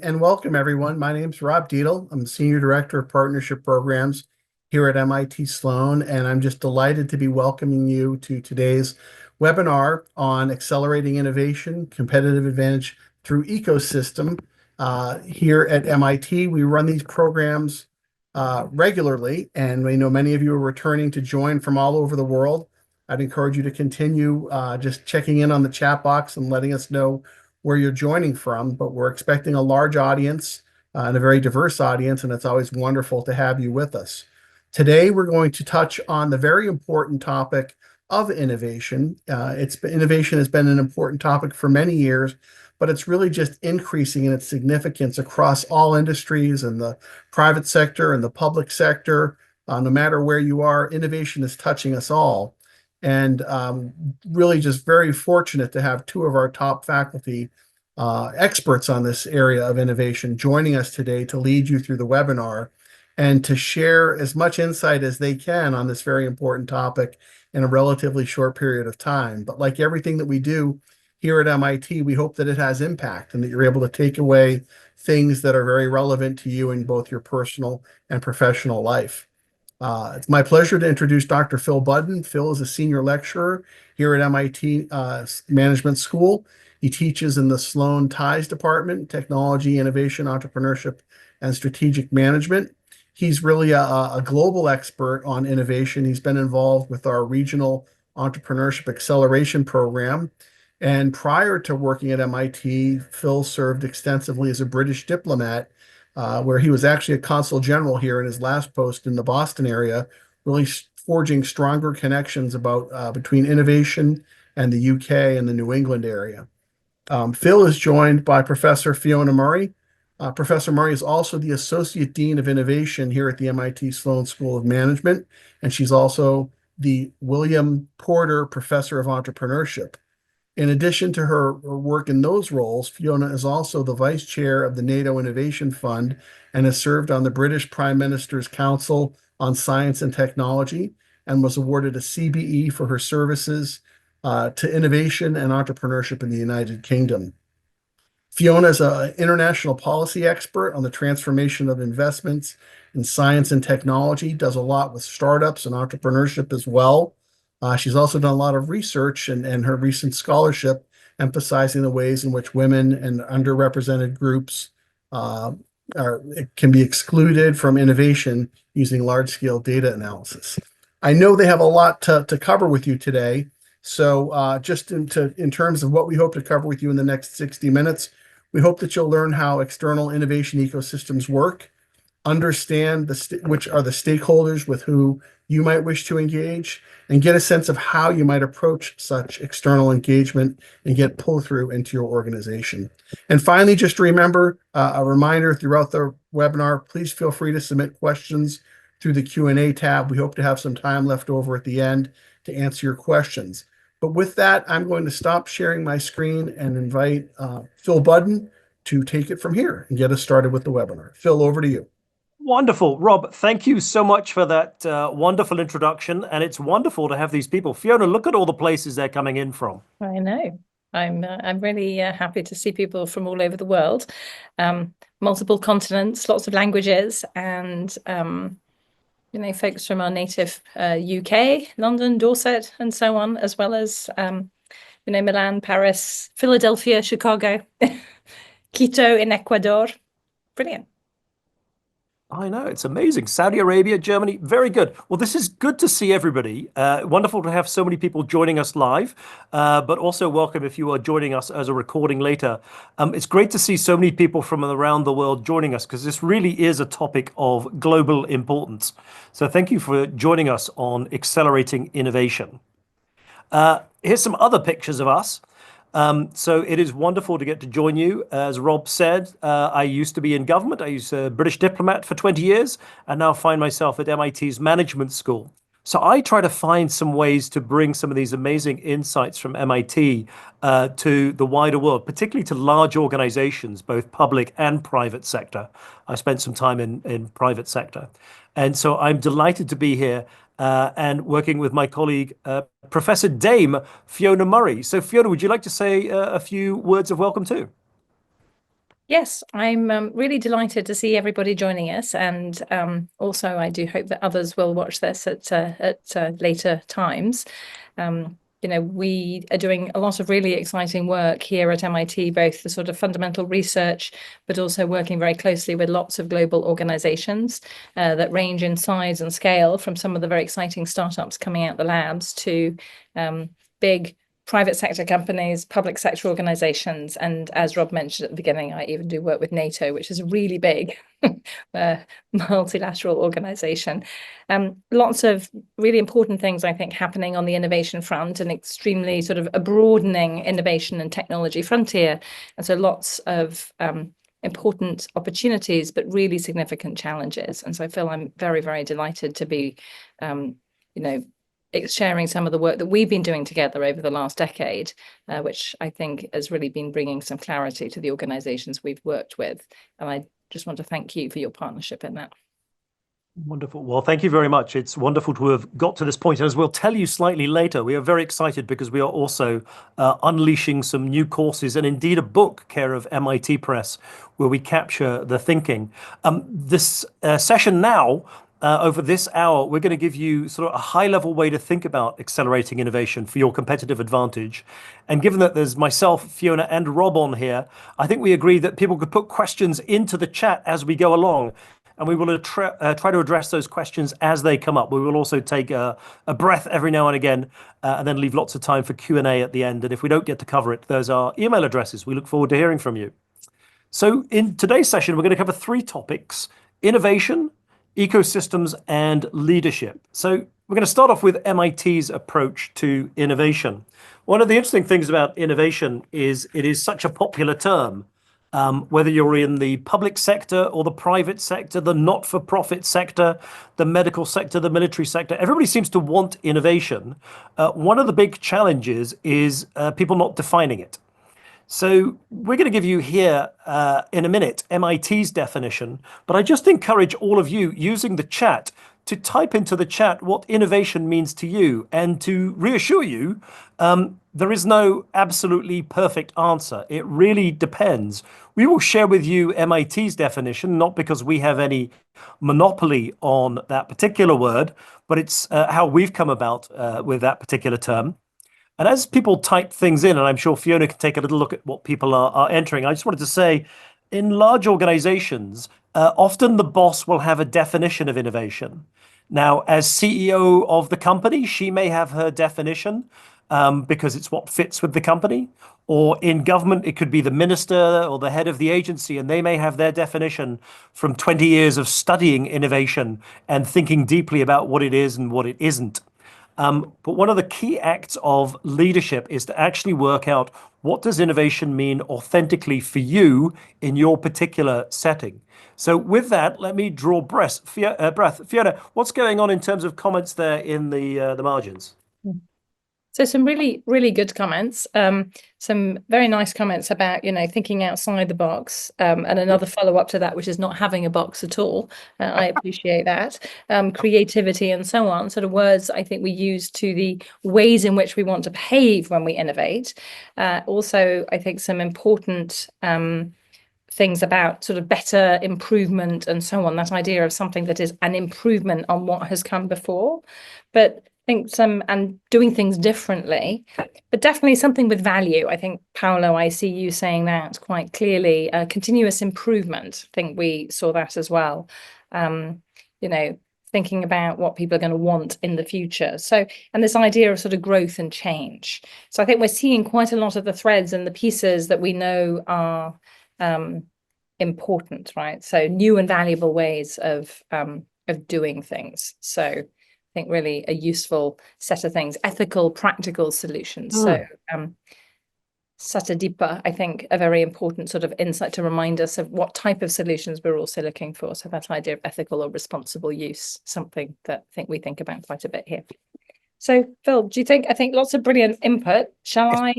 and welcome everyone. My name is Rob Dietl. I'm the Senior Director of Partnership Programs here at MIT Sloan, and I'm just delighted to be welcoming you to today's webinar on accelerating innovation, competitive advantage through ecosystem. Here at MIT, we run these programs regularly, and we know many of you are returning to join from all over the world. I'd encourage you to continue just checking in on the chat box and letting us know where you're joining from, but we're expecting a large audience and a very diverse audience, and it's always wonderful to have you with us. Today, we're going to touch on the very important topic of innovation. Innovation has been an important topic for many years, but it's really just increasing in its significance across all industries and the private sector and the public sector. No matter where you are, innovation is touching us all. And really just very fortunate to have two of our top faculty experts on this area of innovation joining us today to lead you through the webinar and to share as much insight as they can on this very important topic in a relatively short period of time. But like everything that we do here at MIT, we hope that it has impact and that you're able to take away things that are very relevant to you in both your personal and professional life. It's my pleasure to introduce Dr. Phil Budden. Phil is a senior lecturer here at MIT Management School. He teaches in the Sloan Ties Department, Technology, Innovation, Entrepreneurship, and Strategic Management. He's really a global expert on innovation. He's been involved with our regional entrepreneurship acceleration program. And prior to working at MIT, Phil served extensively as a British diplomat where he was actually a consul general here in his last post in the Boston area, really forging stronger connections between innovation and the UK and the New England area. Phil is joined by Professor Fiona Murray. Professor Murray is also the Associate Dean of Innovation here at the MIT Sloan School of Management, and she's also the William Porter Professor of Entrepreneurship. In addition to her work in those roles, Fiona is also the vice chair of the NATO Innovation Fund and has served on the British Prime Minister's Council on Science and Technology and was awarded a CBE for her services to innovation and entrepreneurship in the United Kingdom. Fiona is an international policy expert on the transformation of investments in science and technology, does a lot with startups and entrepreneurship as well. She's also done a lot of research and her recent scholarship emphasizing the ways in which women and underrepresented groups can be excluded from innovation using large-scale data analysis. I know they have a lot to cover with you today. So just in terms of what we hope to cover with you in the next 60 minutes, we hope that you'll learn how external innovation ecosystems work, understand which are the stakeholders with who you might wish to engage, and get a sense of how you might approach such external engagement and get pull-through into your organization. And finally, just remember a reminder throughout the webinar, please feel free to submit questions through the Q&A tab. We hope to have some time left over at the end to answer your questions. But with that, I'm going to stop sharing my screen and invite Phil Budden to take it from here and get us started with the webinar. Phil, over to you. Wonderful. Rob, thank you so much for that wonderful introduction. And it's wonderful to have these people. Fiona, look at all the places they're coming in from. I know. I'm really happy to see people from all over the world, multiple continents, lots of languages, and folks from our native UK, London, Dorset, and so on, as well as Milan, Paris, Philadelphia, Chicago, Quito in Ecuador. Brilliant. I know, it's amazing. Saudi Arabia, Germany, very good. Well, this is good to see everybody. Wonderful to have so many people joining us live, but also welcome if you are joining us as a recording later. It's great to see so many people from around the world joining us because this really is a topic of global importance. So thank you for joining us on Accelerating Innovation. Here's some other pictures of us. So it is wonderful to get to join you. As Rob said, I used to be in government. I was a British diplomat for 20 years and now find myself at MIT's Management School. So I try to find some ways to bring some of these amazing insights from MIT to the wider world, particularly to large organizations, both public and private sector. I spent some time in private sector. And so I'm delighted to be here and working with my colleague, Professor Dame Fiona Murray. So Fiona, would you like to say a few words of welcome too? Yes, I'm really delighted to see everybody joining us, and also I do hope that others will watch this at later times. We are doing a lot of really exciting work here at MIT, both the sort of fundamental research, but also working very closely with lots of global organizations that range in size and scale, from some of the very exciting startups coming out the labs to big private sector companies, public sector organizations, and as Rob mentioned at the beginning, I even do work with NATO, which is a really big multilateral organization. Lots of really important things, I think, happening on the innovation front, and extremely sort of a broadening innovation and technology frontier. And so lots of important opportunities, but really significant challenges. And so I feel I'm very, very delighted to be, sharing some of the work that we've been doing together over the last decade, which I think has really been bringing some clarity to the organizations we've worked with. And I just want to thank you for your partnership in that. Wonderful. Well, thank you very much. It's wonderful to have got to this point. And as we'll tell you slightly later, we are very excited because we are also unleashing some new courses and indeed a book, care of MIT Press, where we capture the thinking. This session now, over this hour, we're going to give you sort of a high-level way to think about accelerating innovation for your competitive advantage. And given that there's myself, Fiona, and Rob on here, I think we agreed that people could put questions into the chat as we go along. And we will try to address those questions as they come up. We will also take a breath every now and again, and then leave lots of time for Q&A at the end. And if we don't get to cover it, there's our email addresses. We look forward to hearing from you. So in today's session, we're going to cover 3 topics: innovation, ecosystems, and leadership. So we're going to start off with MIT's approach to innovation. One of the interesting things about innovation is it is such a popular term. Whether you're in the public sector or the private sector, the not-for-profit sector, the medical sector, the military sector, everybody seems to want innovation. One of the big challenges is people not defining it. So we're going to give you here in a minute MIT's definition, but I just encourage all of you using the chat to type into the chat what innovation means to you, and to reassure you, there is no absolutely perfect answer. It really depends. We will share with you MIT's definition, not because we have any monopoly on that particular word, but it's how we've come about with that particular term. And as people type things in, and I'm sure Fiona can take a little look at what people are entering, I just wanted to say, in large organizations, often the boss will have a definition of innovation. Now, as CEO of the company, she may have her definition because it's what fits with the company. Or in government, it could be the minister or the head of the agency, and they may have their definition from 20 years of studying innovation and thinking deeply about what it is and what it isn't. But one of the key acts of leadership is to actually work out, what does innovation mean authentically for you in your particular setting? So with that, let me draw breath. Fiona, what's going on in terms of comments there in the margins? So some really, really good comments, some very nice comments about, thinking outside the box, and another follow-up to that, which is not having a box at all. I appreciate that. Creativity and so on, sort of words I think we use to the ways in which we want to behave when we innovate. Also, I think some important things about sort of better improvement and so on, that idea of something that is an improvement on what has come before. But think and doing things differently, but definitely something with value. I think, Paolo, I see you saying that quite clearly. Continuous improvement, I think we saw that as well. Thinking about what people are going to want in the future. So, and this idea of sort of growth and change. So I think we're seeing quite a lot of the threads and the pieces that we know are important, right? So new and valuable ways of doing things. So I think really a useful set of things, ethical, practical solutions. So Satadipa, I think, a very important sort of insight to remind us of what type of solutions we're also looking for. So that idea of ethical or responsible use, something that we think about quite a bit here. So Phil, I think lots of brilliant input. Shall I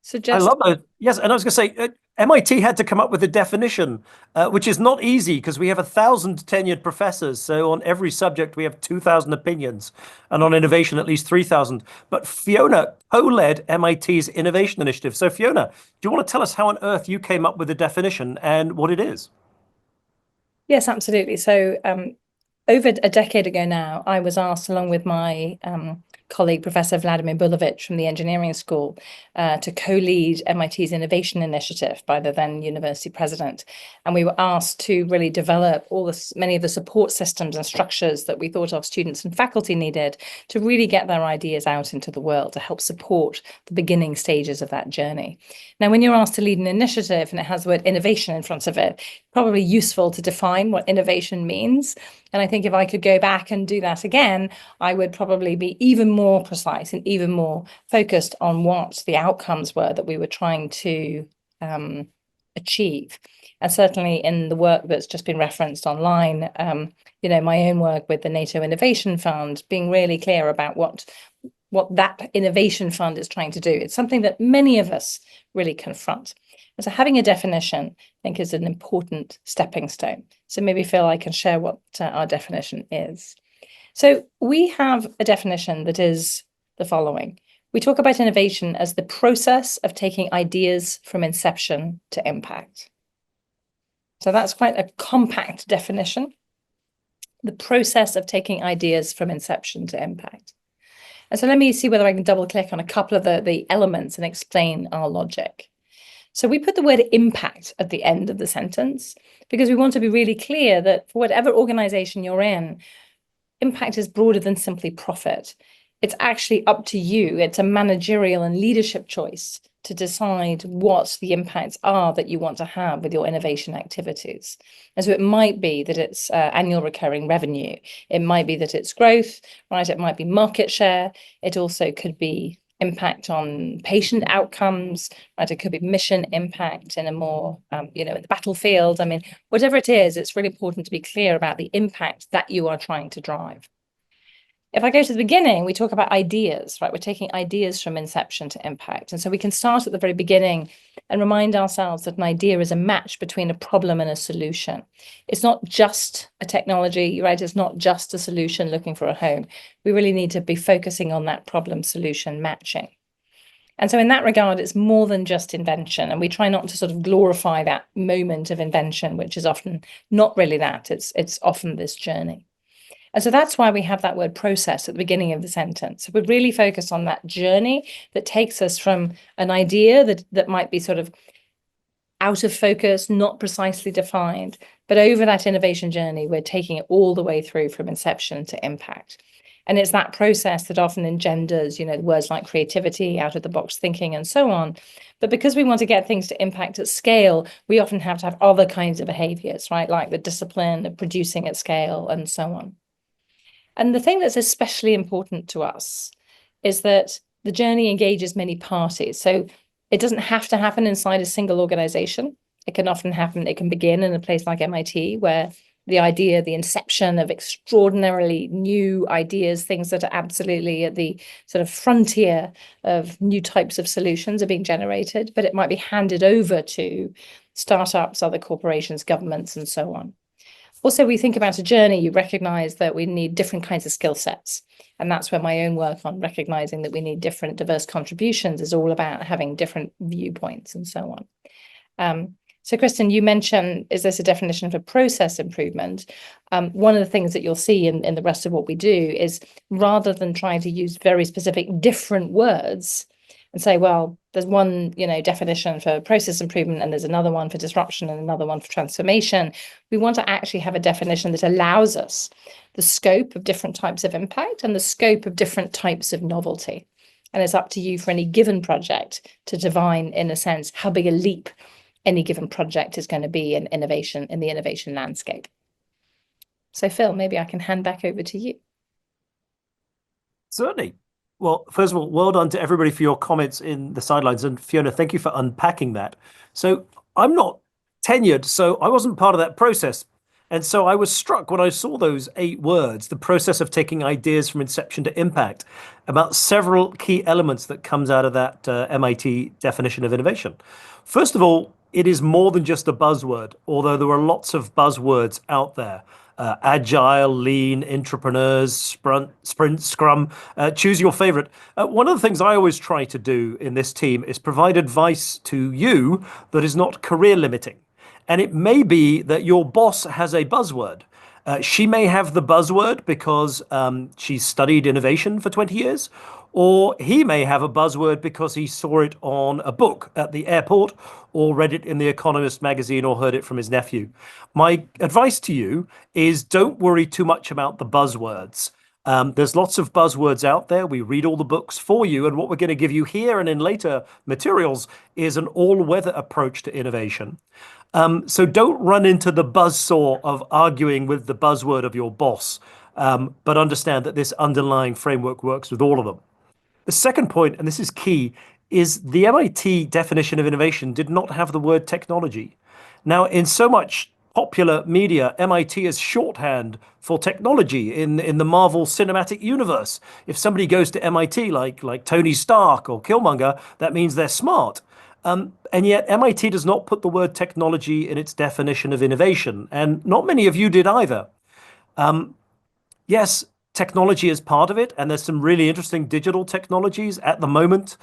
So I just love that. Yes, and I was going to say, MIT had to come up with a definition, which is not easy because we have 1,000 tenured professors. So on every subject, we have 2,000 opinions, and on innovation, at least 3,000. But Fiona co-led MIT's innovation initiative. So Fiona, do you want to tell us how on earth you came up with the definition and what it is? yes, absolutely. So over a decade ago now, I was asked, along with my colleague, Professor Vladimir Bulovich from the engineering school, to co-lead MIT's innovation initiative by the then university president. And we were asked to really develop many of the support systems and structures that we thought our students and faculty needed to really get their ideas out into the world, to help support the beginning stages of that journey. Now, when you're asked to lead an initiative and it has the word innovation in front of it, probably useful to define what innovation means. And I think if I could go back and do that again, I would probably be even more precise and even more focused on what the outcomes were that we were trying to achieve. And certainly in the work that's just been referenced online, my own work with the NATO Innovation Fund, being really clear about what that innovation fund is trying to do. It's something that many of us really confront. And so having a definition, I think, is an important stepping stone. So maybe, Phil, I can share what our definition is. So we have a definition that is the following. We talk about innovation as the process of taking ideas from inception to impact. So that's quite a compact definition. The process of taking ideas from inception to impact. And so let me see whether I can double click on a couple of the elements and explain our logic. So we put the word impact at the end of the sentence because we want to be really clear that for whatever organization you're in, impact is broader than simply profit. It's actually up to you. It's a managerial and leadership choice to decide what the impacts are that you want to have with your innovation activities. And so it might be that it's annual recurring revenue. It might be that it's growth, right? It might be market share. It also could be impact on patient outcomes, right? It could be mission impact in a more, in the battlefield. I mean, whatever it is, it's really important to be clear about the impact that you are trying to drive. If I go to the beginning, we talk about ideas, right? We're taking ideas from inception to impact. And so we can start at the very beginning and remind ourselves that an idea is a match between a problem and a solution. It's not just a technology, right? It's not just a solution looking for a home. We really need to be focusing on that problem solution matching. And so in that regard, it's more than just invention. And we try not to sort of glorify that moment of invention, which is often not really that. It's often this journey. And so that's why we have that word process at the beginning of the sentence. So we're really focused on that journey that takes us from an idea that might be sort of out of focus, not precisely defined, but over that innovation journey, we're taking it all the way through from inception to impact. And it's that process that often engenders, words like creativity, out of the box thinking, and so on. But because we want to get things to impact at scale, we often have to have other kinds of behaviors, right? Like the discipline of producing at scale and so on. And the thing that's especially important to us is that the journey engages many parties. So it doesn't have to happen inside a single organization. It can often happen, it can begin in a place like MIT, where the idea, the inception of extraordinarily new ideas, things that are absolutely at the sort of frontier of new types of solutions are being generated, but it might be handed over to startups, other corporations, governments, and so on. Also, we think about a journey, you recognize that we need different kinds of skill sets. And that's where my own work on recognizing that we need different diverse contributions is all about having different viewpoints and so on. So Kristen, you mentioned, is this a definition for process improvement? One of the things that you'll see in the rest of what we do is rather than trying to use very specific different words and say, well, there's one, definition for process improvement and there's another one for disruption and another one for transformation. We want to actually have a definition that allows us the scope of different types of impact and the scope of different types of novelty. And it's up to you for any given project to divine, in a sense, how big a leap any given project is going to be in innovation, in the innovation landscape. So Phil, maybe I can hand back over to you. Certainly. Well, first of all, well done to everybody for your comments in the sidelines. And Fiona, thank you for unpacking that. So I'm not tenured, so I wasn't part of that process. And so I was struck when I saw those 8 words, the process of taking ideas from inception to impact, about several key elements that comes out of that MIT definition of innovation. First of all, it is more than just a buzzword, although there are lots of buzzwords out there. Agile, lean, entrepreneurs, sprint, scrum, choose your favorite. One of the things I always try to do in this team is provide advice to you that is not career limiting. And it may be that your boss has a buzzword. She may have the buzzword because she's studied innovation for 20 years, or he may have a buzzword because he saw it on a book at the airport, or read it in The Economist magazine, or heard it from his nephew. My advice to you is don't worry too much about the buzzwords. There's lots of buzzwords out there. We read all the books for you. And what we're going to give you here and in later materials is an all-weather approach to innovation. So don't run into the buzzsaw of arguing with the buzzword of your boss, but understand that this underlying framework works with all of them. The second point, and this is key, is the MIT definition of innovation did not have the word technology. Now, in so much popular media, MIT is shorthand for technology in the Marvel Cinematic Universe. If somebody goes to MIT like Tony Stark or Killmonger, that means they're smart. And yet MIT does not put the word technology in its definition of innovation, and not many of you did either. Yes, technology is part of it, and there's some really interesting digital technologies at the moment.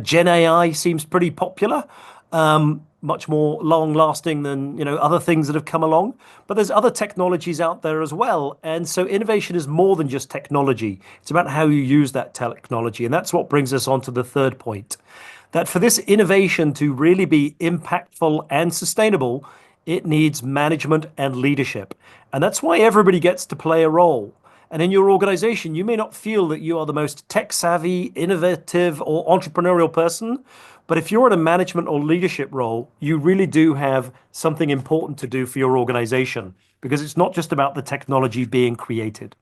Gen AI seems pretty popular, much more long-lasting than other things that have come along. But there's other technologies out there as well, and so innovation is more than just technology. It's about how you use that technology, and that's what brings us on to the third point. That for this innovation to really be impactful and sustainable, it needs management and leadership. And that's why everybody gets to play a role. And in your organization, you may not feel that you are the most tech savvy, innovative, or entrepreneurial person, but if you're in a management or leadership role, you really do have something important to do for your organization, because it's not just about the technology being created.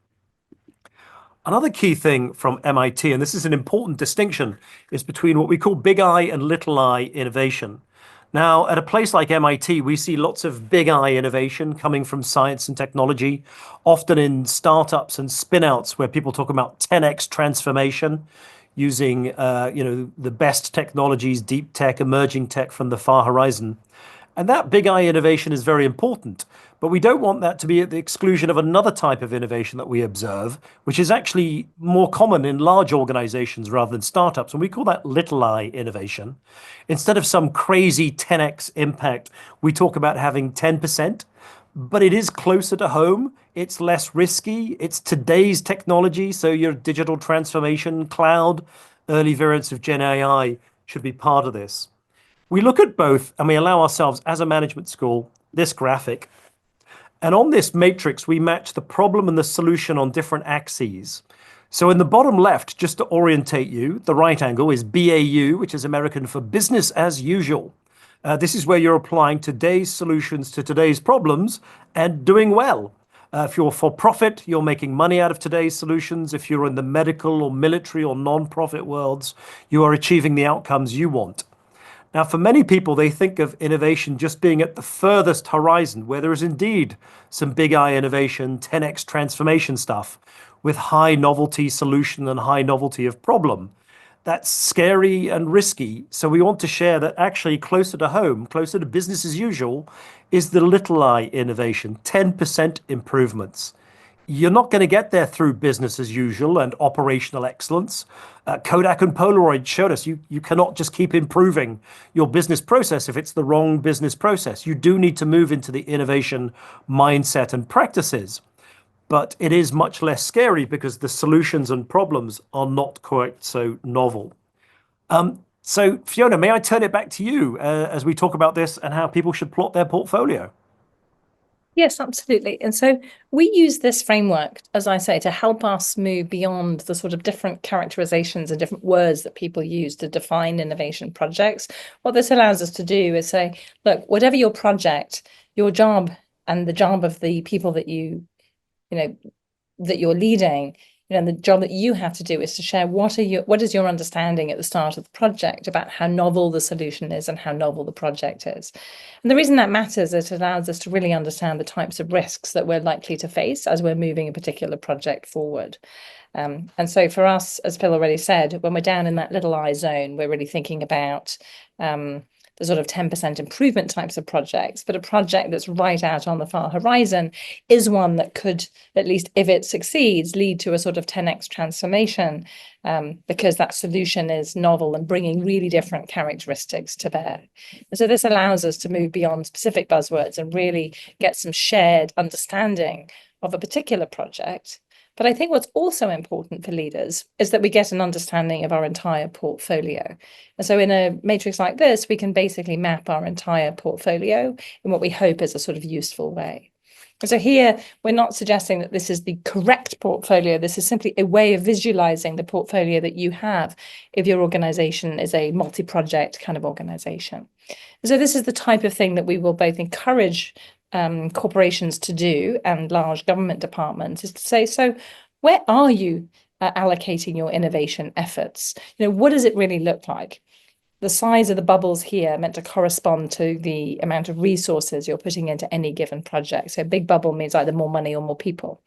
Another key thing from MIT, and this is an important distinction, is between what we call big I and little I innovation. Now, at a place like MIT, we see lots of big I innovation coming from science and technology, often in startups and spin-outs where people talk about 10x transformation using the best technologies, deep tech, emerging tech from the far horizon. And that big I innovation is very important, but we don't want that to be at the exclusion of another type of innovation that we observe, which is actually more common in large organizations rather than startups. And we call that little I innovation. Instead of some crazy 10x impact, we talk about having 10%, but it is closer to home. It's less risky. It's today's technology. So your digital transformation, cloud, early variants of Gen AI should be part of this. We look at both and we allow ourselves, as a management school, this graphic. And on this matrix, we match the problem and the solution on different axes. So in the bottom left, just to orientate you, the right angle is BAU, which is American for business as usual. This is where you're applying today's solutions to today's problems and doing well. If you're for profit, you're making money out of today's solutions. If you're in the medical or military or non-profit worlds, you are achieving the outcomes you want. Now, for many people, they think of innovation just being at the furthest horizon, where there is indeed some big I innovation, 10x transformation stuff with high novelty solution and high novelty of problem. That's scary and risky. So we want to share that actually closer to home, closer to business as usual, is the little I innovation, 10% improvements. You're not going to get there through business as usual and operational excellence. Kodak and Polaroid showed us you cannot just keep improving your business process if it's the wrong business process. You do need to move into the innovation mindset and practices. But it is much less scary because the solutions and problems are not quite so novel. So Fiona, may I turn it back to you as we talk about this and how people should plot their portfolio? Yes, absolutely. And so we use this framework, as I say, to help us move beyond the sort of different characterizations and different words that people use to define innovation projects. What this allows us to do is say, look, whatever your project, your job and the job of the people that that you're leading and the job that you have to do is to share what is your understanding at the start of the project about how novel the solution is and how novel the project is. And the reason that matters is it allows us to really understand the types of risks that we're likely to face as we're moving a particular project forward. And so for us, as Phil already said, when we're down in that little I zone, we're really thinking about the sort of 10% improvement types of projects. But a project that's right out on the far horizon is one that could, at least if it succeeds, lead to a sort of 10x transformation, because that solution is novel and bringing really different characteristics to bear. And so this allows us to move beyond specific buzzwords and really get some shared understanding of a particular project. But I think what's also important for leaders is that we get an understanding of our entire portfolio. And so in a matrix like this, we can basically map our entire portfolio in what we hope is a sort of useful way. And so here, we're not suggesting that this is the correct portfolio. This is simply a way of visualizing the portfolio that you have if your organization is a multi-project kind of organization. And so this is the type of thing that we will both encourage corporations to do and large government departments, is to say, so where are you allocating your innovation efforts? What does it really look like? The size of the bubbles here are meant to correspond to the amount of resources you're putting into any given project. So a big bubble means either more money or more people.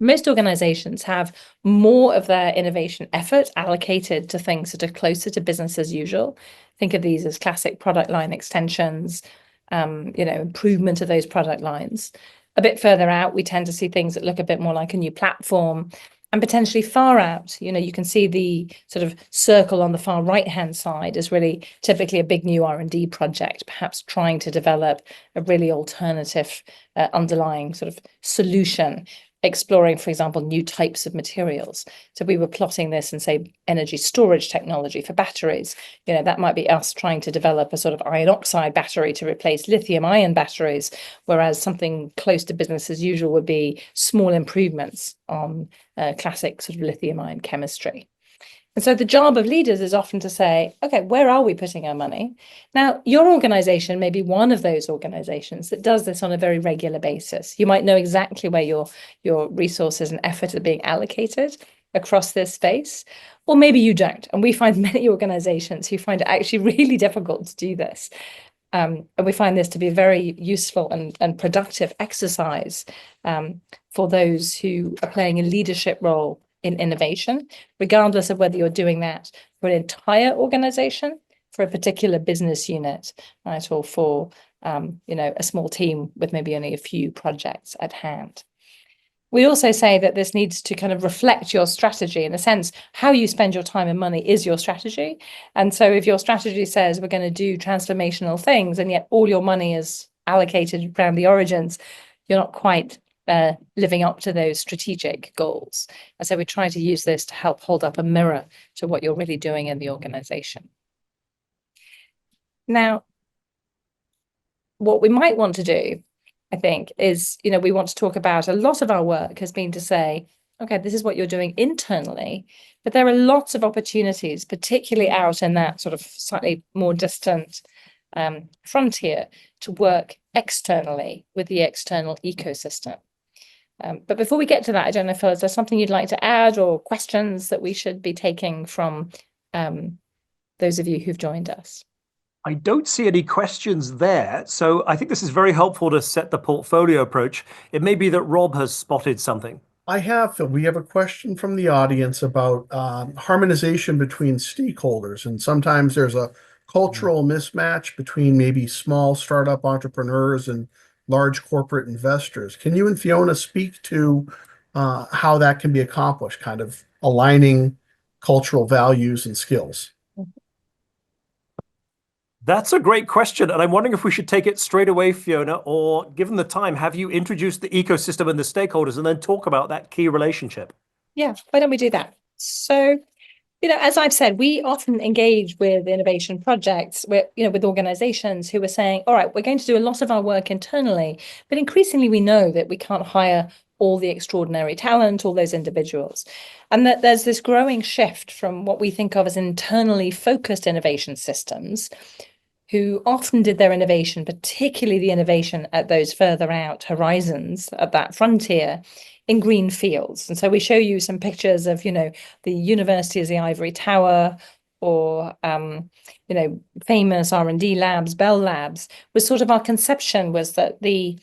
Most organizations have more of their innovation effort allocated to things that are closer to business as usual. Think of these as classic product line extensions, improvement of those product lines. A bit further out, we tend to see things that look a bit more like a new platform, and potentially far out, you can see the sort of circle on the far right-hand side is really typically a big new R&D project, perhaps trying to develop a really alternative underlying sort of solution, exploring, for example, new types of materials. So we were plotting this and say energy storage technology for batteries. That might be us trying to develop a sort of iron oxide battery to replace lithium ion batteries, whereas something close to business as usual would be small improvements on classic sort of lithium ion chemistry. And so the job of leaders is often to say, okay, where are we putting our money? Now, your organization may be one of those organizations that does this on a very regular basis. You might know exactly where your resources and effort are being allocated across this space, or maybe you don't. And we find many organizations who find it actually really difficult to do this. And we find this to be a very useful and productive exercise for those who are playing a leadership role in innovation, regardless of whether you're doing that for an entire organization, for a particular business unit, right, or for a small team with maybe only a few projects at hand. We also say that this needs to kind of reflect your strategy. In a sense, how you spend your time and money is your strategy. And so if your strategy says we're going to do transformational things, and yet all your money is allocated around the origins, you're not quite living up to those strategic goals. And so we try to use this to help hold up a mirror to what you're really doing in the organization. Now, what we might want to do, I think, is, we want to talk about, a lot of our work has been to say, okay, this is what you're doing internally, but there are lots of opportunities, particularly out in that sort of slightly more distant frontier, to work externally with the external ecosystem. But before we get to that, I don't know, Phil, is there something you'd like to add or questions that we should be taking from those of you who've joined us? I don't see any questions there. So I think this is very helpful to set the portfolio approach. It may be that Rob has spotted something. I have, Phil. We have a question from the audience about harmonization between stakeholders. And sometimes there's a cultural mismatch between maybe small startup entrepreneurs and large corporate investors. Can you and Fiona speak to how that can be accomplished, kind of aligning cultural values and skills? That's a great question. And I'm wondering if we should take it straight away, Fiona, or given the time, have you introduce the ecosystem and the stakeholders and then talk about that key relationship? Yeah, why don't we do that? So, as I've said, we often engage with innovation projects with organizations who are saying, all right, we're going to do a lot of our work internally, but increasingly we know that we can't hire all the extraordinary talent, all those individuals. And that there's this growing shift from what we think of as internally focused innovation systems, who often did their innovation, particularly the innovation at those further out horizons, at that frontier, in green fields. And so we show you some pictures of, the University as the Ivory Tower, or famous R&D labs, Bell Labs. Was sort of our conception was that the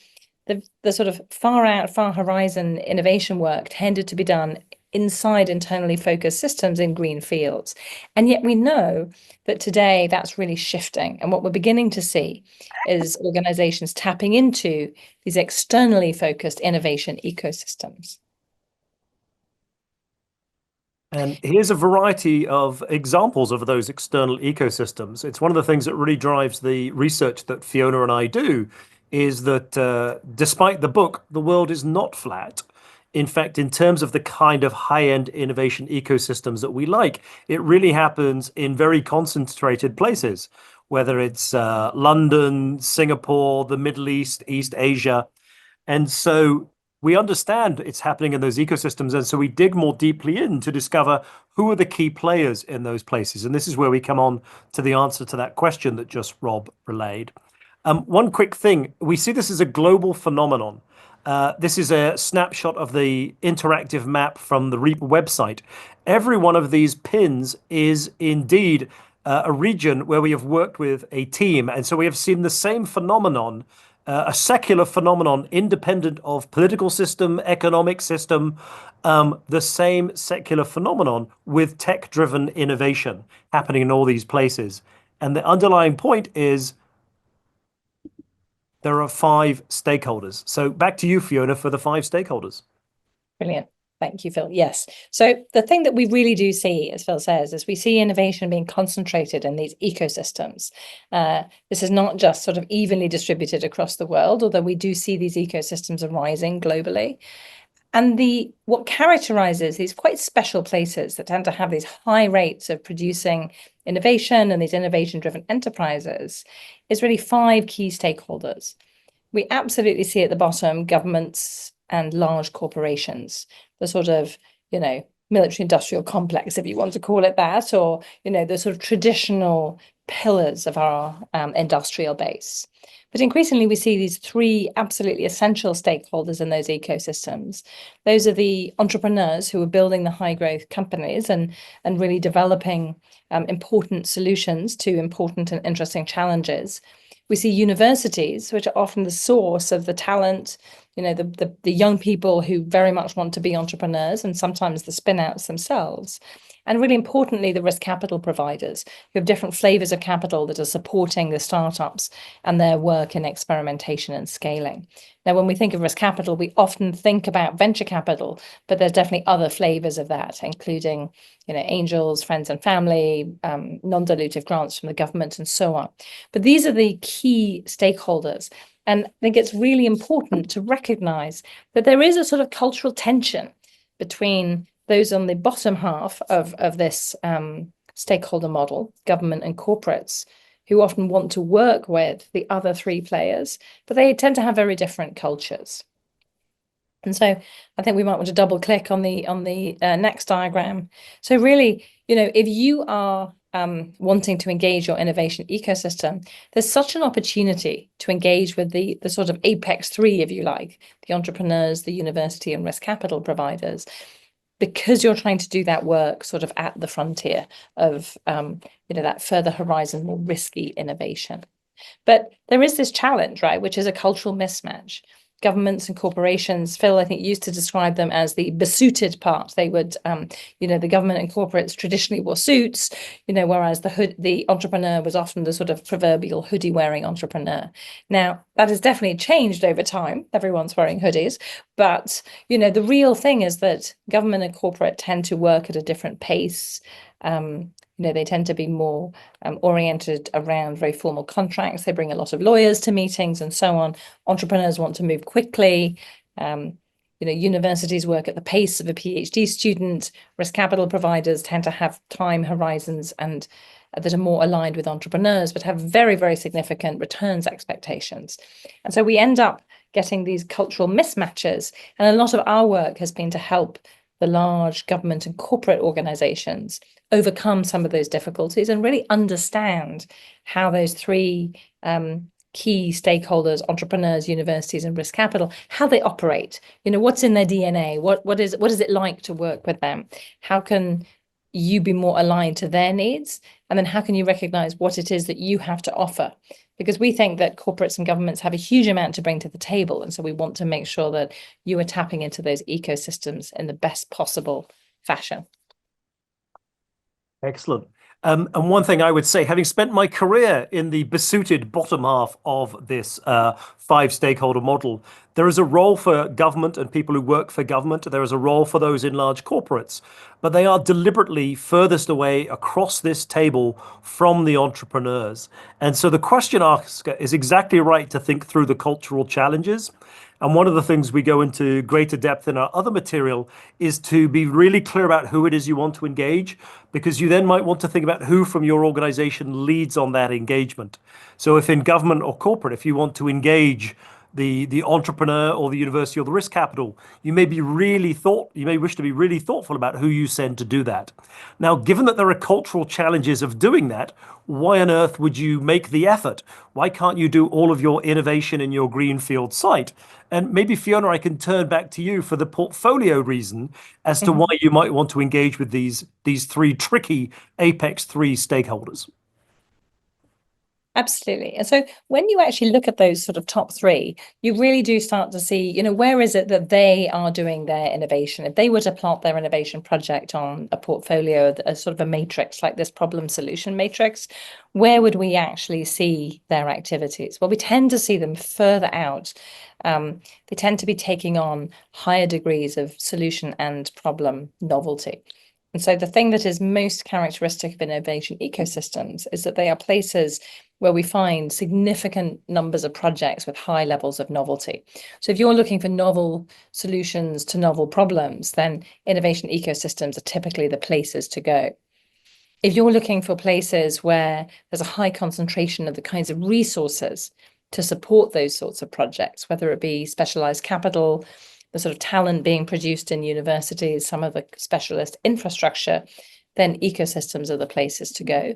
sort of far out, far horizon innovation work tended to be done inside internally focused systems in green fields. And yet we know that today that's really shifting. And what we're beginning to see is organizations tapping into these externally focused innovation ecosystems. And here's a variety of examples of those external ecosystems. It's one of the things that really drives the research that Fiona and I do, is that despite the book, the world is not flat. In fact, in terms of the kind of high-end innovation ecosystems that we like, it really happens in very concentrated places, whether it's London, Singapore, the Middle East, East Asia. And so we understand it's happening in those ecosystems. And so we dig more deeply in to discover who are the key players in those places. And this is where we come on to the answer to that question that just Rob relayed. One quick thing, we see this as a global phenomenon. This is a snapshot of the interactive map from the REAP website. Every one of these pins is indeed a region where we have worked with a team. And so we have seen the same phenomenon, a secular phenomenon independent of political system, economic system, the same secular phenomenon with tech-driven innovation happening in all these places. And the underlying point is there are 5 stakeholders. So back to you, Fiona, for the 5 stakeholders. Brilliant. Thank you, Phil. Yes. So the thing that we really do see, as Phil says, is we see innovation being concentrated in these ecosystems. This is not just sort of evenly distributed across the world, although we do see these ecosystems arising globally. And what characterizes these quite special places that tend to have these high rates of producing innovation and these innovation-driven enterprises is really 5 key stakeholders. We absolutely see at the bottom governments and large corporations, the sort of, military industrial complex, if you want to call it that, or, the sort of traditional pillars of our industrial base. But increasingly, we see these 3 absolutely essential stakeholders in those ecosystems. Those are the entrepreneurs who are building the high growth companies and really developing important solutions to important and interesting challenges. We see universities, which are often the source of the talent, the young people who very much want to be entrepreneurs, and sometimes the spin-outs themselves. And really importantly, the risk capital providers who have different flavors of capital that are supporting the startups and their work in experimentation and scaling. Now, when we think of risk capital, we often think about venture capital, but there's definitely other flavors of that, including, angels, friends and family, non-dilutive grants from the government, and so on. But these are the key stakeholders. And I think it's really important to recognize that there is a sort of cultural tension between those on the bottom half of this stakeholder model, government and corporates, who often want to work with the other 3 players, but they tend to have very different cultures. And so I think we might want to double click on the next diagram. So really, if you are wanting to engage your innovation ecosystem, there's such an opportunity to engage with the sort of apex 3, if you like, the entrepreneurs, the university and risk capital providers, because you're trying to do that work sort of at the frontier of, that further horizon, more risky innovation. But there is this challenge, right, which is a cultural mismatch. Governments and corporations, Phil, I think, used to describe them as the besuited part. They would, the government and corporates traditionally wore suits, whereas the entrepreneur was often the sort of proverbial hoodie-wearing entrepreneur. Now, that has definitely changed over time. Everyone's wearing hoodies. But, the real thing is that government and corporate tend to work at a different pace. They tend to be more oriented around very formal contracts. They bring a lot of lawyers to meetings and so on. Entrepreneurs want to move quickly. Universities work at the pace of a PhD student. Risk capital providers tend to have time horizons and that are more aligned with entrepreneurs, but have very, very significant returns expectations. And so we end up getting these cultural mismatches. And a lot of our work has been to help the large government and corporate organizations overcome some of those difficulties and really understand how those three key stakeholders, entrepreneurs, universities, and risk capital, how they operate. What's in their DNA? What is it like to work with them? How can you be more aligned to their needs? And then how can you recognize what it is that you have to offer? Because we think that corporates and governments have a huge amount to bring to the table. And so we want to make sure that you are tapping into those ecosystems in the best possible fashion. Excellent. And one thing I would say, having spent my career in the besuited bottom half of this five stakeholder model, there is a role for government and people who work for government. There is a role for those in large corporates, but they are deliberately furthest away across this table from the entrepreneurs. And so the question asker is exactly right to think through the cultural challenges. And one of the things we go into greater depth in our other material is to be really clear about who it is you want to engage, because you then might want to think about who from your organization leads on that engagement. So if in government or corporate, if you want to engage the entrepreneur or the university or the risk capital, you may wish to be really thoughtful about who you send to do that. Now, given that there are cultural challenges of doing that, why on earth would you make the effort? Why can't you do all of your innovation in your greenfield site? And maybe, Fiona, I can turn back to you for the portfolio reason as to why you might want to engage with these three tricky Apex 3 stakeholders. Absolutely. And so when you actually look at those sort of top three, you really do start to see, where is it that they are doing their innovation? If they were to plot their innovation project on a portfolio, a sort of a matrix like this problem solution matrix, where would we actually see their activities? Well, we tend to see them further out. They tend to be taking on higher degrees of solution and problem novelty. And so the thing that is most characteristic of innovation ecosystems is that they are places where we find significant numbers of projects with high levels of novelty. So if you're looking for novel solutions to novel problems, then innovation ecosystems are typically the places to go. If you're looking for places where there's a high concentration of the kinds of resources to support those sorts of projects, whether it be specialized capital, the sort of talent being produced in universities, some of the specialist infrastructure, then ecosystems are the places to go.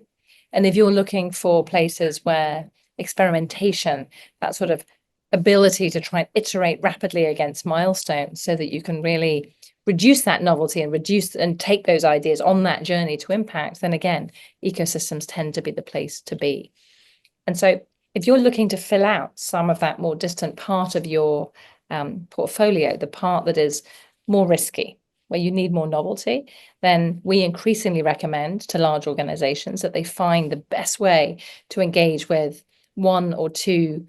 And if you're looking for places where experimentation, that sort of ability to try and iterate rapidly against milestones so that you can really reduce that novelty and take those ideas on that journey to impact, then again, ecosystems tend to be the place to be. And so if you're looking to fill out some of that more distant part of your portfolio, the part that is more risky, where you need more novelty, then we increasingly recommend to large organizations that they find the best way to engage with one or two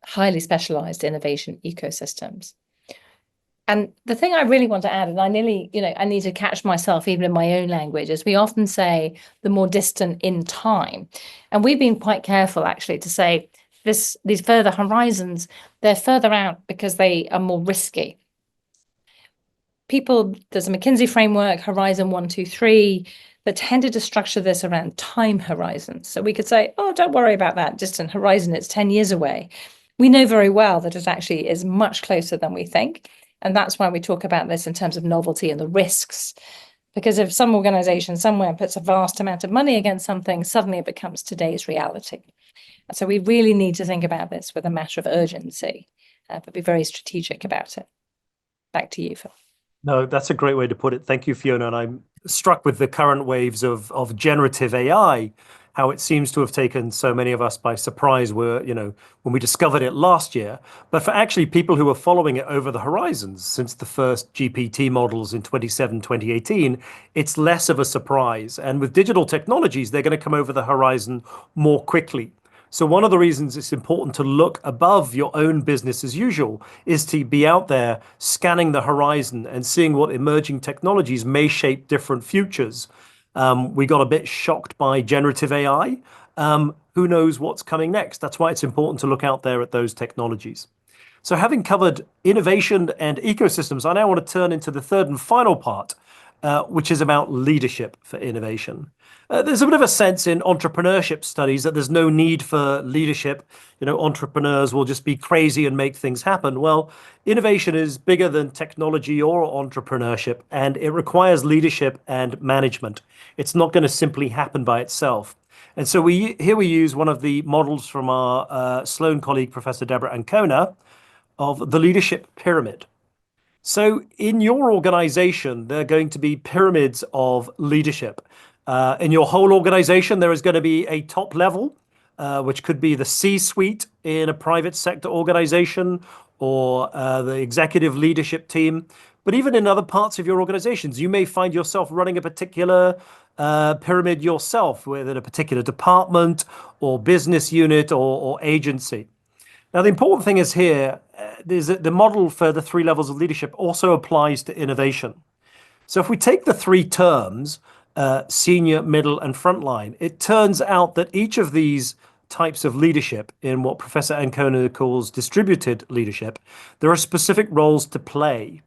highly specialized innovation ecosystems. And the thing I really want to add, and I nearly, I need to catch myself even in my own language, is we often say the more distant in time. And we've been quite careful actually to say these further horizons, they're further out because they are more risky. There's a McKinsey framework, Horizon 1, 2, 3, that tended to structure this around time horizons. So we could say, oh, don't worry about that distant horizon, it's 10 years away. We know very well that it actually is much closer than we think. And that's why we talk about this in terms of novelty and the risks. Because if some organization somewhere puts a vast amount of money against something, suddenly it becomes today's reality. And so we really need to think about this with a matter of urgency, but be very strategic about it. Back to you, Phil. No, that's a great way to put it. Thank you, Fiona. And I'm struck with the current waves of generative AI, how it seems to have taken so many of us by surprise when we discovered it last year. But for actually people who are following it over the horizons since the first GPT models in 2018, it's less of a surprise. And with digital technologies, they're going to come over the horizon more quickly. So one of the reasons it's important to look above your own business as usual is to be out there scanning the horizon and seeing what emerging technologies may shape different futures. We got a bit shocked by generative AI. Who knows what's coming next? That's why it's important to look out there at those technologies. So having covered innovation and ecosystems, I now want to turn into the third and final part, which is about leadership for innovation. There's a bit of a sense in entrepreneurship studies that there's no need for leadership. Entrepreneurs will just be crazy and make things happen. Well, innovation is bigger than technology or entrepreneurship, and it requires leadership and management. It's not going to simply happen by itself. And so we use one of the models from our Sloan colleague, Professor Deborah Ancona, of the leadership pyramid. So in your organization, there are going to be pyramids of leadership. In your whole organization, there is going to be a top level, which could be the C-suite in a private sector organization or the executive leadership team. But even in other parts of your organizations, you may find yourself running a particular pyramid yourself within a particular department or business unit or agency. Now, the important thing is here, the model for the three levels of leadership also applies to innovation. So if we take the three terms, senior, middle, and frontline, it turns out that each of these types of leadership in what Professor Ancona calls distributed leadership, there are specific roles to play.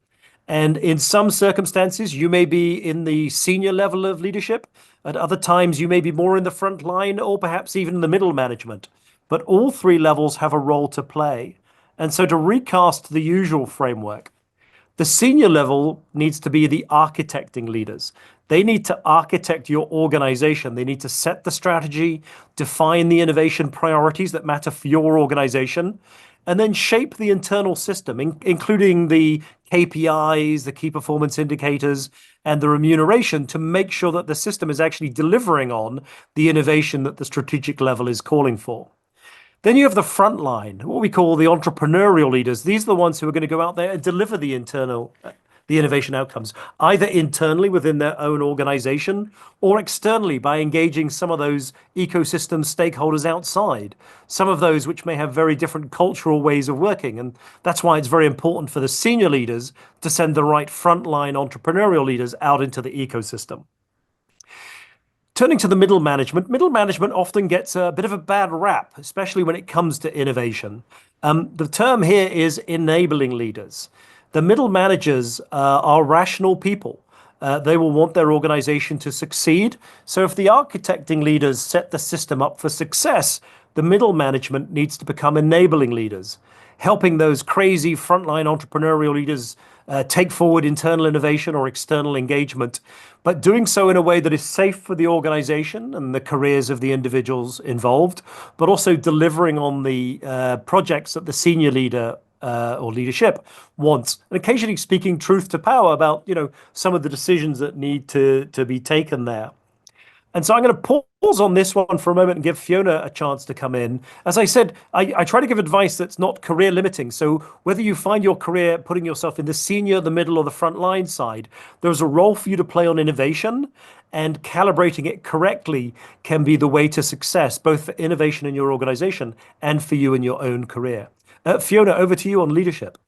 And in some circumstances, you may be in the senior level of leadership. At other times, you may be more in the front line or perhaps even in the middle management. But all three levels have a role to play. And so to recast the usual framework, the senior level needs to be the architecting leaders. They need to architect your organization. They need to set the strategy, define the innovation priorities that matter for your organization, and then shape the internal system, including the KPIs, the key performance indicators, and the remuneration to make sure that the system is actually delivering on the innovation that the strategic level is calling for. Then you have the front line, what we call the entrepreneurial leaders. These are the ones who are going to go out there and deliver the innovation outcomes, either internally within their own organization or externally by engaging some of those ecosystem stakeholders outside, some of those which may have very different cultural ways of working. And that's why it's very important for the senior leaders to send the right frontline entrepreneurial leaders out into the ecosystem. Turning to the middle management often gets a bit of a bad rap, especially when it comes to innovation. The term here is enabling leaders. The middle managers are rational people. They will want their organization to succeed. So if the architecting leaders set the system up for success, the middle management needs to become enabling leaders, helping those crazy frontline entrepreneurial leaders take forward internal innovation or external engagement, but doing so in a way that is safe for the organization and the careers of the individuals involved, but also delivering on the projects that the senior leader or leadership wants, and occasionally speaking truth to power about some of the decisions that need to be taken there. And so I'm going to pause on this one for a moment and give Fiona a chance to come in. As I said, I try to give advice that's not career limiting. So whether you find your career putting yourself in the senior, the middle, or the front line side, there's a role for you to play on innovation, and calibrating it correctly can be the way to success, both for innovation in your organization and for you in your own career. Fiona, over to you on leadership.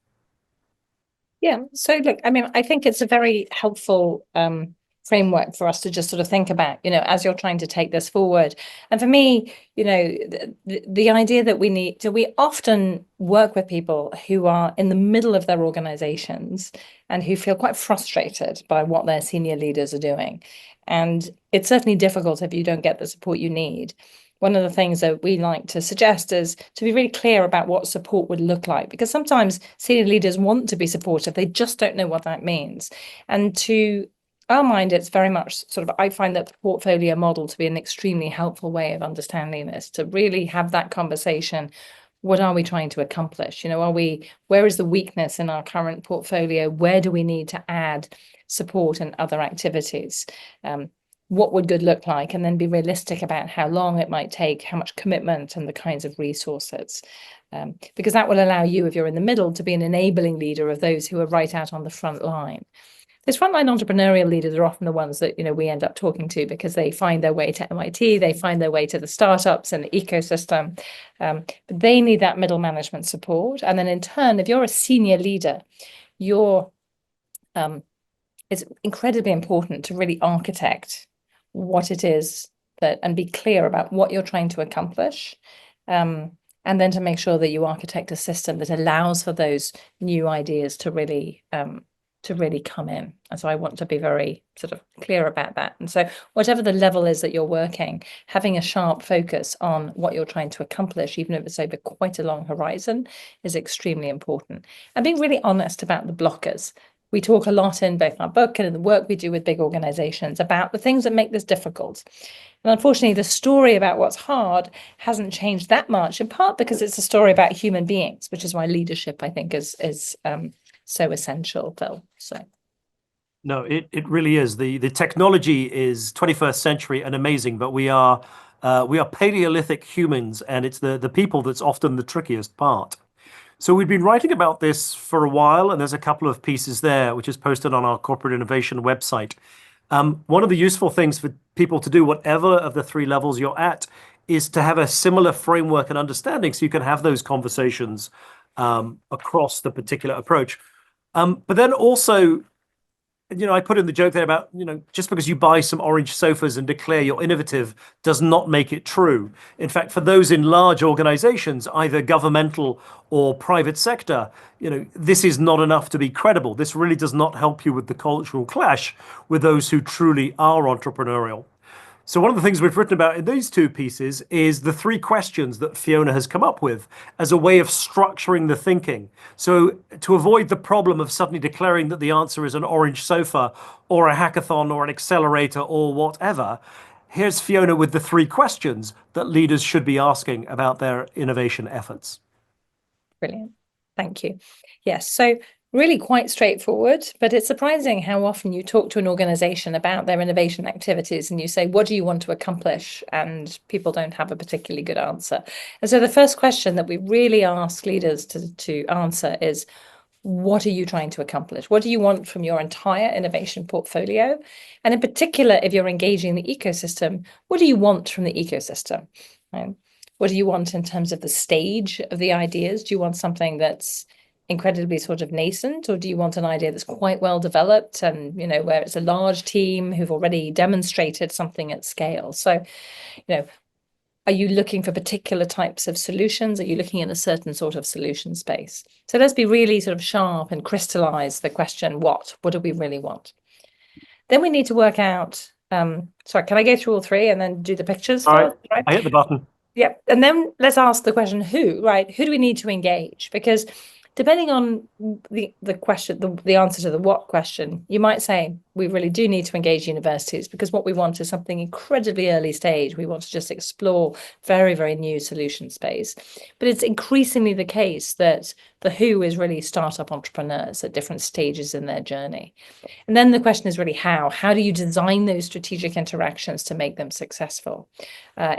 Yeah, so look, I mean, I think it's a very helpful framework for us to just sort of think about, as you're trying to take this forward. And for me, the idea that we often work with people who are in the middle of their organizations and who feel quite frustrated by what their senior leaders are doing. And it's certainly difficult if you don't get the support you need. One of the things that we like to suggest is to be really clear about what support would look like, because sometimes senior leaders want to be supportive, they just don't know what that means. And to our mind, it's very much I find that the portfolio model to be an extremely helpful way of understanding this, to really have that conversation. What are we trying to accomplish? Where is the weakness in our current portfolio? Where do we need to add support and other activities? What would good look like? And then be realistic about how long it might take, how much commitment, and the kinds of resources. Because that will allow you, if you're in the middle, to be an enabling leader of those who are right out on the front line. Those frontline entrepreneurial leaders are often the ones that we end up talking to, because they find their way to MIT, they find their way to the startups and the ecosystem. But they need that middle management support. And then in turn, if you're a senior leader, it's incredibly important to really architect what it is and be clear about what you're trying to accomplish. And then to make sure that you architect a system that allows for those new ideas to really to really come in. And so I want to be very sort of clear about that. And so whatever the level is that you're working, having a sharp focus on what you're trying to accomplish, even if it's over quite a long horizon, is extremely important. And being really honest about the blockers. We talk a lot in both our book and in the work we do with big organizations about the things that make this difficult. And unfortunately, the story about what's hard hasn't changed that much, in part because it's a story about human beings, which is why leadership, I think, is so essential, Phil. So No, it really is. The technology is 21st century and amazing, but we are Paleolithic humans, and it's the people that's often the trickiest part. So we've been writing about this for a while, and there's a couple of pieces there, which is posted on our corporate innovation website. One of the useful things for people to do, whatever of the three levels you're at, is to have a similar framework and understanding so you can have those conversations across the particular approach. But then also, I put in the joke there about, just because you buy some orange sofas and declare you're innovative does not make it true. In fact, for those in large organizations, either governmental or private sector, this is not enough to be credible. This really does not help you with the cultural clash with those who truly are entrepreneurial. So one of the things we've written about in these two pieces is the three questions that Fiona has come up with as a way of structuring the thinking. So to avoid the problem of suddenly declaring that the answer is an orange sofa or a hackathon or an accelerator or whatever, here's Fiona with the three questions that leaders should be asking about their innovation efforts. Brilliant. Thank you. Yes. So really quite straightforward, but it's surprising how often you talk to an organization about their innovation activities and you say, what do you want to accomplish? And people don't have a particularly good answer. And so the first question that we really ask leaders to answer is, what are you trying to accomplish? What do you want from your entire innovation portfolio? And in particular, if you're engaging the ecosystem, what do you want from the ecosystem? Right? What do you want in terms of the stage of the ideas? Do you want something that's incredibly sort of nascent, or do you want an idea that's quite well developed and, where it's a large team who've already demonstrated something at scale? So, are you looking for particular types of solutions? Are you looking in a certain sort of solution space? So let's be really sort of sharp and crystallize the question, what do we really want? Then we need to work out, sorry, can I go through all three and then do the pictures? All right, right? I hit the button. Yeah. And then let's ask the question, who, right? Who do we need to engage? Because depending on the question, the answer to the what question, you might say, we really do need to engage universities because what we want is something incredibly early stage. We want to just explore very, very new solution space. But it's increasingly the case that the who is really startup entrepreneurs at different stages in their journey. And then the question is really how. How do you design those strategic interactions to make them successful?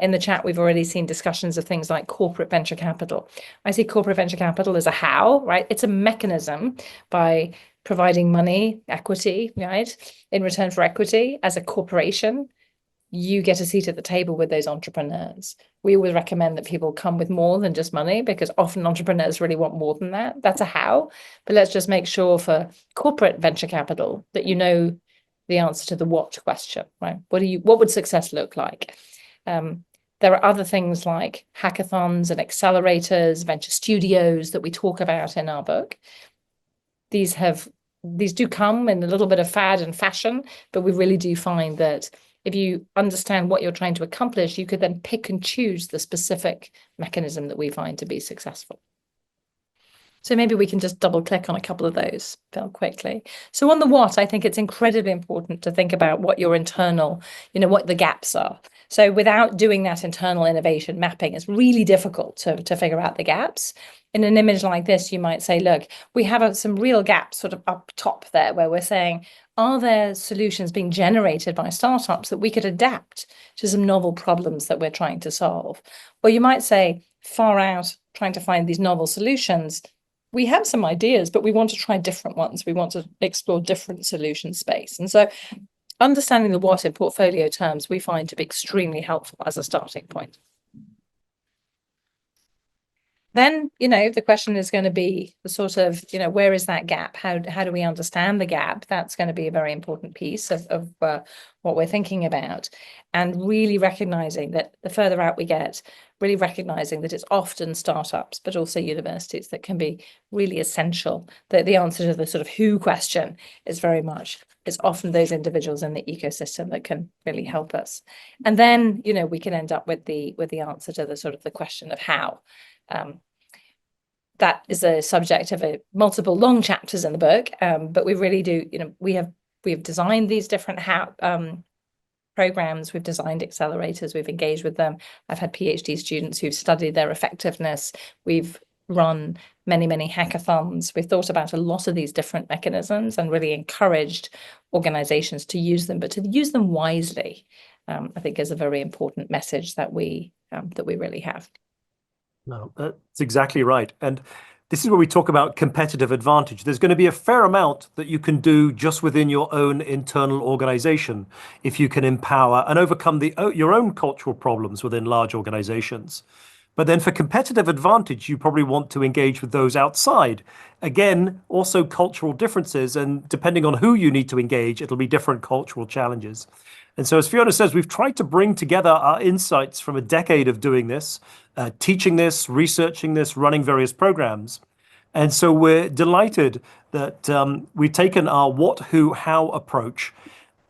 In the chat, we've already seen discussions of things like corporate venture capital. I see corporate venture capital as a how, right? It's a mechanism by providing money, equity, right? In return for equity, as a corporation, you get a seat at the table with those entrepreneurs. We always recommend that people come with more than just money because often entrepreneurs really want more than that. That's a how. But let's just make sure for corporate venture capital that you know the answer to the what question, right? What would success look like? There are other things like hackathons and accelerators, venture studios that we talk about in our book. These do come in a little bit of fad and fashion, but we really do find that if you understand what you're trying to accomplish, you could then pick and choose the specific mechanism that we find to be successful. So maybe we can just double click on a couple of those, Phil, quickly. So on the what, I think it's incredibly important to think about what your internal, what the gaps are. So without doing that internal innovation mapping, it's really difficult to figure out the gaps. In an image like this, you might say, look, we have some real gaps sort of up top there where we're saying, are there solutions being generated by startups that we could adapt to some novel problems that we're trying to solve? Or you might say, far out, trying to find these novel solutions, we have some ideas, but we want to try different ones. We want to explore different solution space. And so understanding the what in portfolio terms, we find to be extremely helpful as a starting point. Then, the question is going to be the sort of, where is that gap? How do we understand the gap? That's going to be a very important piece of what we're thinking about. And really recognizing that the further out we get, really recognizing that it's often startups, but also universities that can be really essential. That the answer to the sort of who question is very much, it's often those individuals in the ecosystem that can really help us. And then, you know, we can end up with the answer to the sort of the question of how. That is a subject of multiple long chapters in the book, but we really do, you know, we have designed these different how programs, we've designed accelerators, we've engaged with them. I've had PhD students who've studied their effectiveness. We've run many hackathons. We've thought about a lot of these different mechanisms and really encouraged organizations to use them, but to use them wisely, I think is a very important message that we really have. No, that's exactly right. And this is where we talk about competitive advantage. There's going to be a fair amount that you can do just within your own internal organization if you can empower and overcome your own cultural problems within large organizations. But then for competitive advantage, you probably want to engage with those outside. Again, also cultural differences, and depending on who you need to engage, it'll be different cultural challenges. And so, as Fiona says, we've tried to bring together our insights from a decade of doing this, teaching this, researching this, running various programs. And so we're delighted that we've taken our what, who, how approach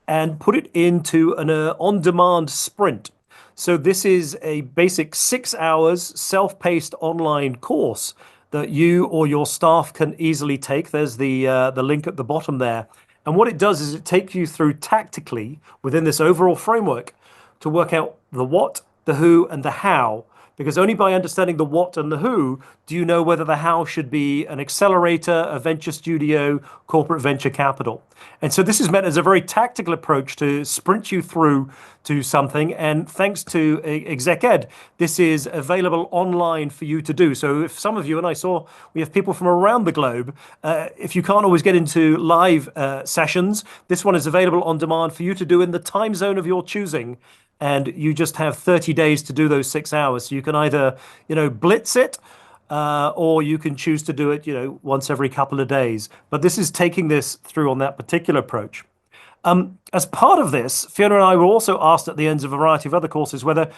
and put it into an on-demand sprint. So this is a basic 6 hours self-paced online course that you or your staff can easily take. There's the link at the bottom there. And what it does is it takes you through tactically within this overall framework to work out the what, the who, and the how. Because only by understanding the what and the who do you know whether the how should be an accelerator, a venture studio, corporate venture capital. And so this is meant as a very tactical approach to sprint you through to something. And thanks to ExecEd, this is available online for you to do. So if some of you, and I saw we have people from around the globe, if you can't always get into live sessions, this one is available on demand for you to do in the time zone of your choosing. And you just have 30 days to do those 6 hours. So you can either, you know, blitz it, or you can choose to do it, you know, once every couple of days. But this is taking this through on that particular approach. As part of this, Fiona and I were also asked at the ends of a variety of other courses whether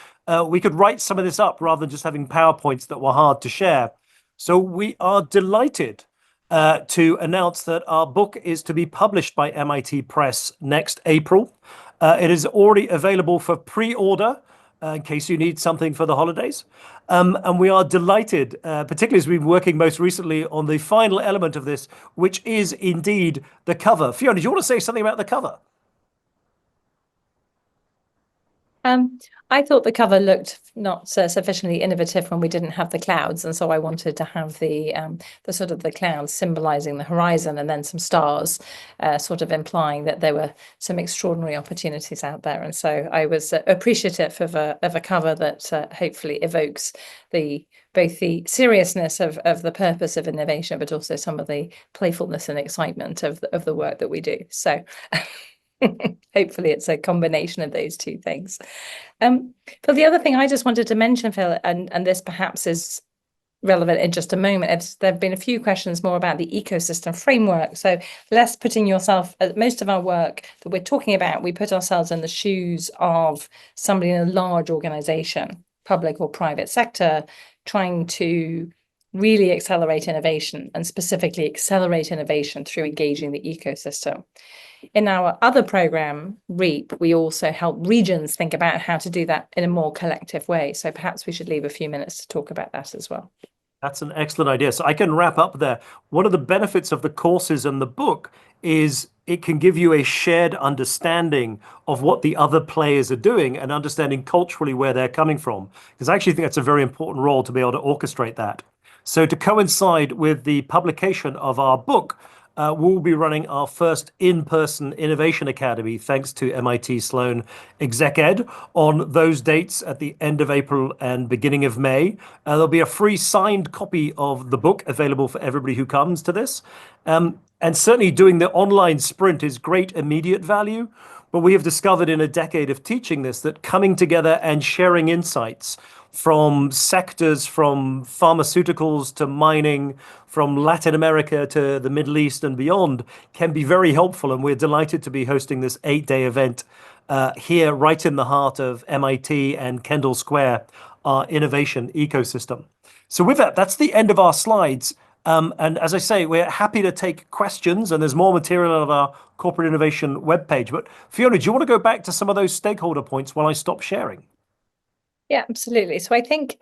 we could write some of this up rather than just having PowerPoints that were hard to share. So we are delighted to announce that our book is to be published by MIT Press next April. It is already available for pre-order in case you need something for the holidays. And we are delighted, particularly as we've been working most recently on the final element of this, which is indeed the cover. Fiona, do you want to say something about the cover? I thought the cover looked not sufficiently innovative when we didn't have the clouds, and so I wanted to have the sort of the clouds symbolizing the horizon, and then some stars, sort of implying that there were some extraordinary opportunities out there. And so I was appreciative of a cover that hopefully evokes both the seriousness of the purpose of innovation, but also some of the playfulness and excitement of the work that we do. So. Hopefully it's a combination of those two things. But the other thing I just wanted to mention, Phil, and this perhaps is relevant in just a moment, there have been a few questions more about the ecosystem framework. So less putting yourself, most of our work that we're talking about, we put ourselves in the shoes of somebody in a large organization, public or private sector, trying to really accelerate innovation, and specifically accelerate innovation through engaging the ecosystem. In our other program, REAP, we also help regions think about how to do that in a more collective way. So perhaps we should leave a few minutes to talk about that as well. That's an excellent idea. So I can wrap up there. One of the benefits of the courses and the book is it can give you a shared understanding of what the other players are doing and understanding culturally where they're coming from. Because I actually think that's a very important role to be able to orchestrate that. So to coincide with the publication of our book, we'll be running our first in-person Innovation Academy, thanks to MIT Sloan ExecEd, on those dates at the end of April and beginning of May. There'll be a free signed copy of the book available for everybody who comes to this. And certainly doing the online sprint is great immediate value, but we have discovered in a decade of teaching this that coming together and sharing insights from sectors, from pharmaceuticals to mining, from Latin America to the Middle East and beyond, can be very helpful. And we're delighted to be hosting this 8-day event here right in the heart of MIT and Kendall Square our innovation ecosystem. So with that, that's the end of our slides. And as I say, we're happy to take questions, and there's more material on our corporate innovation webpage. But Fiona, do you want to go back to some of those stakeholder points while I stop sharing? Yeah, absolutely. So I think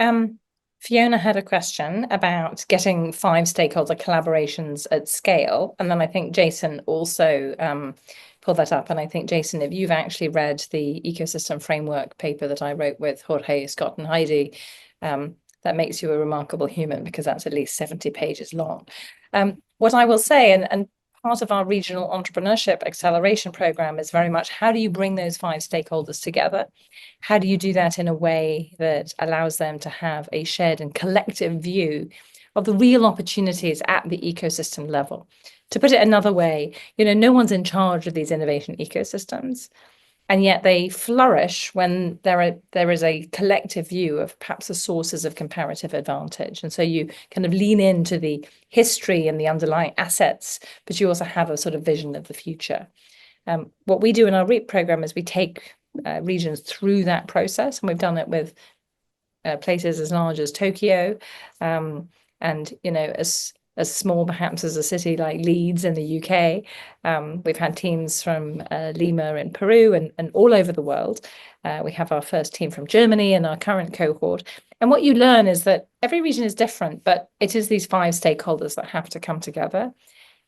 Fiona had a question about getting 5 stakeholder collaborations at scale. And then I think Jason also pulled that up. And I think, Jason, if you've actually read the ecosystem framework paper that I wrote with Jorge, Scott, and Heidi, that makes you a remarkable human, because that's at least 70 pages long. What I will say, and part of our regional entrepreneurship acceleration program, is very much, how do you bring those 5 stakeholders together? How do you do that in a way that allows them to have a shared and collective view of the real opportunities at the ecosystem level? To put it another way, no one's in charge of these innovation ecosystems, and yet they flourish when there is a collective view of perhaps the sources of comparative advantage. And so you kind of lean into the history and the underlying assets, but you also have a sort of vision of the future. What we do in our REAP program is we take regions through that process, and we've done it with places as large as Tokyo, and as small perhaps as a city like Leeds in the UK. We've had teams from Lima in Peru and all over the world. We have our first team from Germany in our current cohort. And what you learn is that every region is different, but it is these 5 stakeholders that have to come together.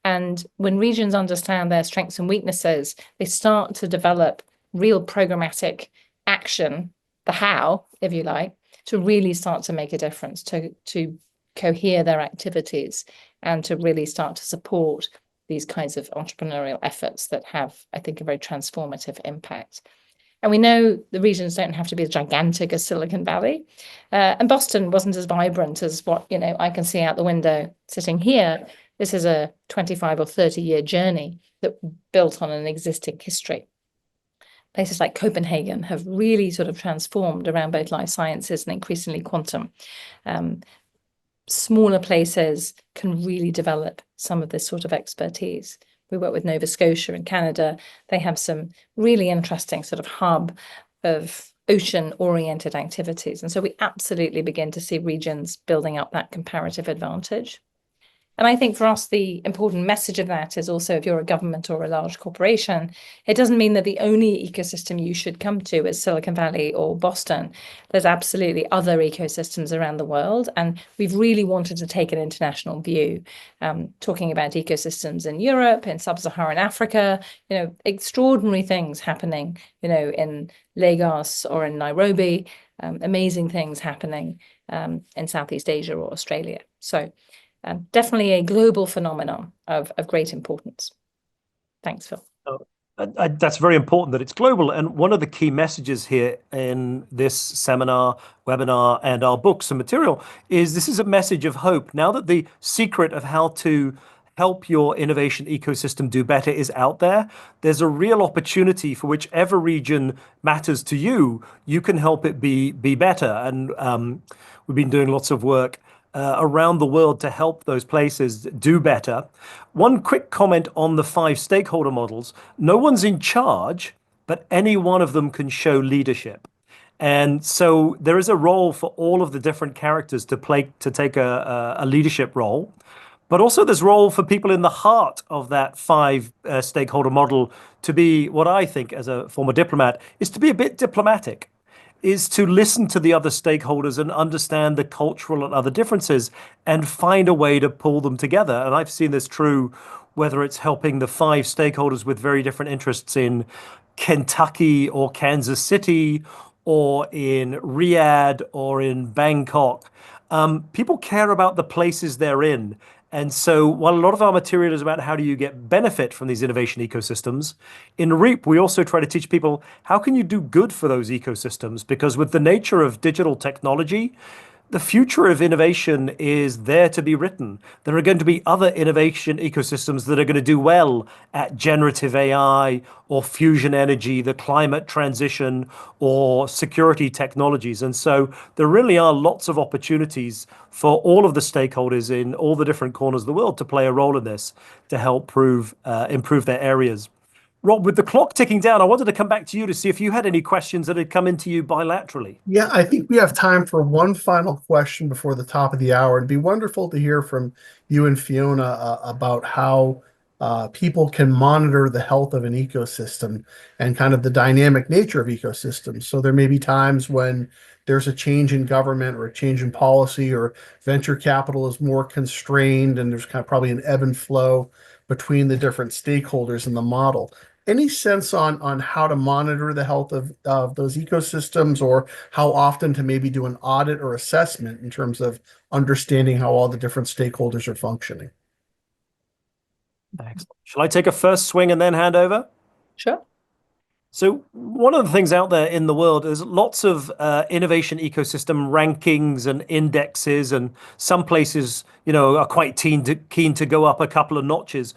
And when regions understand their strengths and weaknesses, they start to develop real programmatic action, the how, if you like, to really start to make a difference, to cohere their activities, and to really start to support these kinds of entrepreneurial efforts that have, I think, a very transformative impact. And we know the regions don't have to be as gigantic as Silicon Valley. And Boston wasn't as vibrant as what, I can see out the window sitting here. This is a 25 or 30-year journey that built on an existing history. Places like Copenhagen have really sort of transformed around both life sciences and increasingly quantum. Smaller places can really develop some of this sort of expertise. We work with Nova Scotia in Canada. They have some really interesting sort of hub of ocean-oriented activities. And so we absolutely begin to see regions building up that comparative advantage. And I think for us, the important message of that is also, if you're a government or a large corporation, it doesn't mean that the only ecosystem you should come to is Silicon Valley or Boston. There's absolutely other ecosystems around the world. And we've really wanted to take an international view, talking about ecosystems in Europe, in sub-Saharan Africa, extraordinary things happening, in Lagos or in Nairobi, amazing things happening in Southeast Asia or Australia. So definitely a global phenomenon of great importance. Thanks, Phil. That's very important that it's global. And one of the key messages here in this seminar, webinar, and our books and material is this is a message of hope. Now that the secret of how to help your innovation ecosystem do better is out there, there's a real opportunity for whichever region matters to you, you can help it be better. And we've been doing lots of work around the world to help those places do better. One quick comment on the 5 stakeholder models. No one's in charge, but any one of them can show leadership. And so there is a role for all of the different characters to take a leadership role. But also there's role for people in the heart of that 5 stakeholder model to be, what I think as a former diplomat, is to be a bit diplomatic, is to listen to the other stakeholders and understand the cultural and other differences and find a way to pull them together. And I've seen this true, whether it's helping the 5 stakeholders with very different interests in Kentucky or Kansas City or in Riyadh or in Bangkok. People care about the places they're in. And so while a lot of our material is about how do you get benefit from these innovation ecosystems, in REAP, we also try to teach people how can you do good for those ecosystems? Because with the nature of digital technology, the future of innovation is there to be written. There are going to be other innovation ecosystems that are going to do well at generative AI or fusion energy, the climate transition, or security technologies. And so there really are lots of opportunities for all of the stakeholders in all the different corners of the world to play a role in this to help improve their areas. Rob, with the clock ticking down, I wanted to come back to you to see if you had any questions that had come into you bilaterally. Yeah, I think we have time for one final question before the top of the hour. It'd be wonderful to hear from you and Fiona about how people can monitor the health of an ecosystem and kind of the dynamic nature of ecosystems. So there may be times when there's a change in government or a change in policy, or venture capital is more constrained, and there's kind of probably an ebb and flow between the different stakeholders in the model. Any sense on how to monitor the health of those ecosystems, or how often to maybe do an audit or assessment in terms of understanding how all the different stakeholders are functioning? Excellent. Shall I take a first swing and then hand over? Sure. So one of the things out there in the world is lots of innovation ecosystem rankings and indexes, and some places, are quite keen to go up a couple of notches.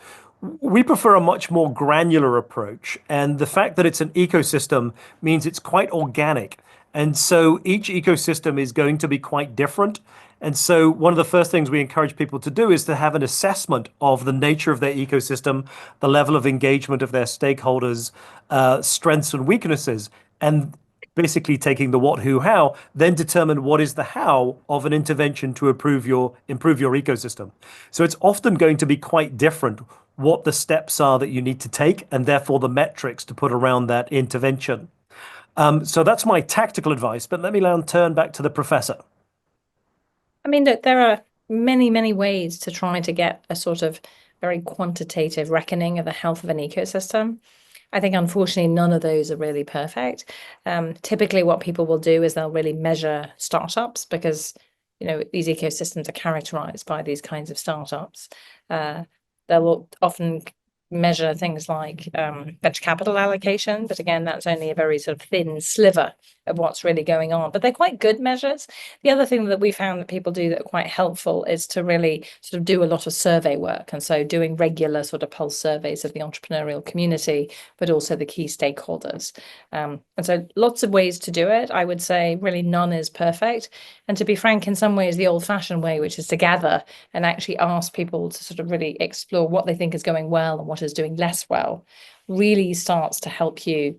We prefer a much more granular approach, and the fact that it's an ecosystem means it's quite organic. And so each ecosystem is going to be quite different. And so one of the first things we encourage people to do is to have an assessment of the nature of their ecosystem, the level of engagement of their stakeholders, strengths and weaknesses, and basically taking the what, who, how, then determine what is the how of an intervention to improve your ecosystem. So it's often going to be quite different what the steps are that you need to take, and therefore the metrics to put around that intervention. So that's my tactical advice, but let me now turn back to the professor. I mean, look, there are many, many ways to try to get a sort of very quantitative reckoning of the health of an ecosystem. I think, unfortunately, none of those are really perfect. Typically, what people will do is they'll really measure startups, because, these ecosystems are characterized by these kinds of startups. They'll often measure things like venture capital allocation, but again, that's only a very sort of thin sliver of what's really going on, but they're quite good measures. The other thing that we found that people do that are quite helpful is to really sort of do a lot of survey work, and so doing regular sort of pulse surveys of the entrepreneurial community, but also the key stakeholders. And so lots of ways to do it. I would say really none is perfect, and to be frank, in some ways the old-fashioned way, which is to gather and actually ask people to sort of really explore what they think is going well and what is doing less well, really starts to help you.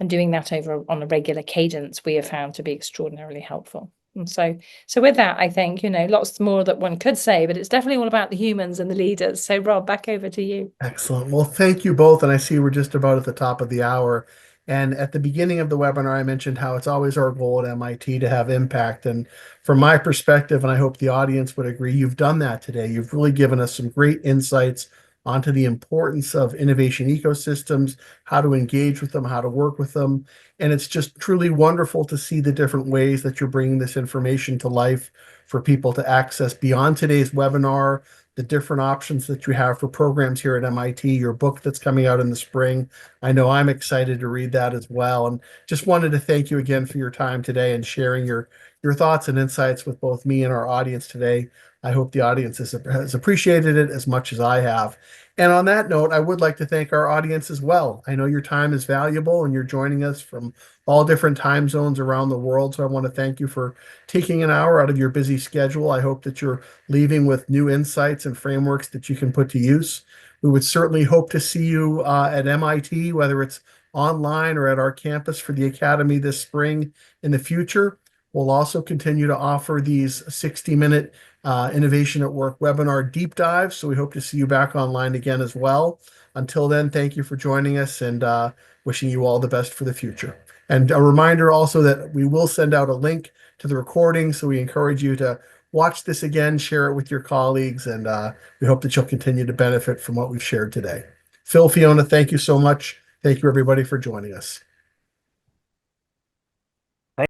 And doing that over on a regular cadence, we have found to be extraordinarily helpful. And so with that, I think, lots more that one could say, but it's definitely all about the humans and the leaders. So Rob, back over to you. Excellent. Well, thank you both. And I see we're just about at the top of the hour. And at the beginning of the webinar, I mentioned how it's always our goal at MIT to have impact. And from my perspective, and I hope the audience would agree, you've done that today. You've really given us some great insights onto the importance of innovation ecosystems, how to engage with them, how to work with them. And it's just truly wonderful to see the different ways that you're bringing this information to life for people to access beyond today's webinar, the different options that you have for programs here at MIT, your book that's coming out in the spring. I know I'm excited to read that as well. And just wanted to thank you again for your time today and sharing your thoughts and insights with both me and our audience today. I hope the audience has appreciated it as much as I have. And on that note, I would like to thank our audience as well. I know your time is valuable and you're joining us from all different time zones around the world. So I want to thank you for taking an hour out of your busy schedule. I hope that you're leaving with new insights and frameworks that you can put to use. We would certainly hope to see you at MIT, whether it's online or at our campus for the Academy this spring in the future. We'll also continue to offer these 60-minute Innovation at Work webinar deep dives. So we hope to see you back online again as well. Until then, thank you for joining us, and wishing you all the best for the future. And a reminder also that we will send out a link to the recording. So we encourage you to watch this again, share it with your colleagues, and we hope that you'll continue to benefit from what we've shared today. Phil, Fiona, thank you so much. Thank you, everybody, for joining us.